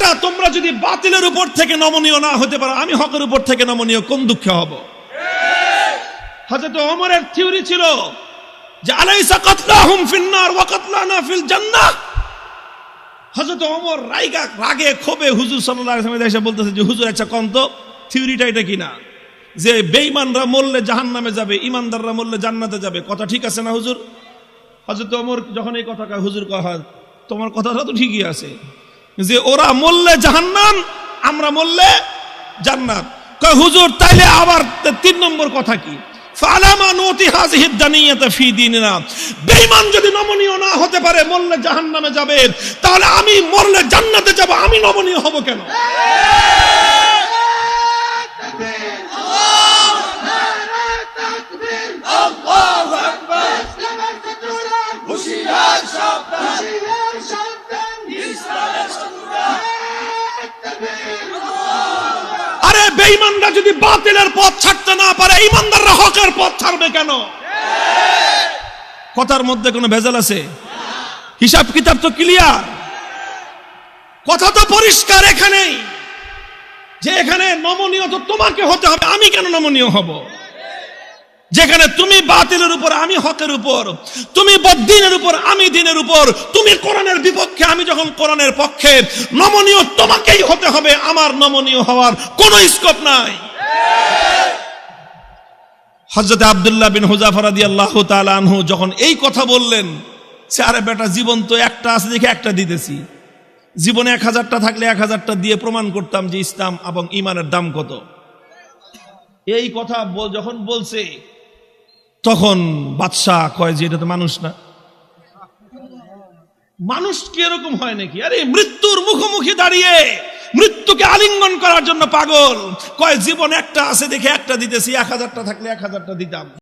বেটা, তোমরা যদি বাতিলের উপর থেকে নমনীয় না হতে পারো, আমি হকের উপর থেকে নমনীয় কোন দুঃখে হব? হযরত ওমরের থিওরি ছিল যে আলাইসা কাতলাহুম ফিন্নার ওয়া কাতলানা ফিল জান্নাহ। হযরত ওমর রাগে ক্ষোভে হুজুর সাল্লাল্লাহু আলাইহি ওয়াসাল্লাম এসে বলতেছে যে হুজুর, আচ্ছা কোন তো থিওরিটা এটা কিনা যে বেঈমানরা মরলে জাহান্নামে যাবে, ঈমানদাররা মরলে জান্নাতে যাবে, কথা ঠিক আছে না হুজুর? হযরত ওমর যখন এই কথা কয়, হুজুর কয় তোমার কথাটা তো ঠিকই আছে, যে ওরা মরলে জাহান্নাম, আমরা মরলে জান্নাত। কয় হুজুর তাইলে আবার 3 নম্বর কথা কি? ফালামা নুতি হাযিহিদ দানিয়াতা ফি দীনিনা। বেঈমান যদি নমনীয় না হতে পারে, মরলে জাহান্নামে যাবে, তাহলে আমি মরলে জান্নাতে যাব, আমি নমনীয় হব কেন? আরে বেঈমানরা যদি বাতিলের পথ ছাড়তে না পারে, ঈমানদাররা হকের পথ ছাড়বে কেন? কথার মধ্যে কোনো ভেজাল আছে? হিসাব কিতাব তো ক্লিয়ার, কথা তো পরিষ্কার এখানেই, যে এখানে নমনীয় তো তোমাকে হতে হবে, আমি কেন নমনীয় হব? যেখানে তুমি বাতিলের উপর, আমি হকের উপর, তুমি বদ্দিনের উপর, আমি দ্বীনের উপর, তুমি কোরআনের বিপক্ষে, আমি যখন কোরআনের পক্ষে, নমনীয় তোমাকেই হতে হবে, আমার নমনীয় হওয়ার কোনো স্কোপ নাই। হযরত আব্দুল্লাহ বিন হুযাফা রাদিয়াল্লাহু তাআলা আনহু যখন এই কথা বললেন, সে আরে বেটা, জীবন তো একটা আছে দেখে একটা দিতেছি, জীবনে 1000টা থাকলে 1000টা দিয়ে প্রমাণ করতাম যে ইসলাম এবং ঈমানের দাম কত। এই কথা যখন বলছে, তখন বাদশাহ কয় যে এটা তো মানুষ না, মানুষ কি এরকম হয় নাকি? আরে মৃত্যুর মুখোমুখি দাঁড়িয়ে মৃত্যুকে আলিঙ্গন করার জন্য পাগল, কয় জীবন একটা আছে দেখে একটা দিতেছি, 1000টা থাকলে 1000টা দিতাম।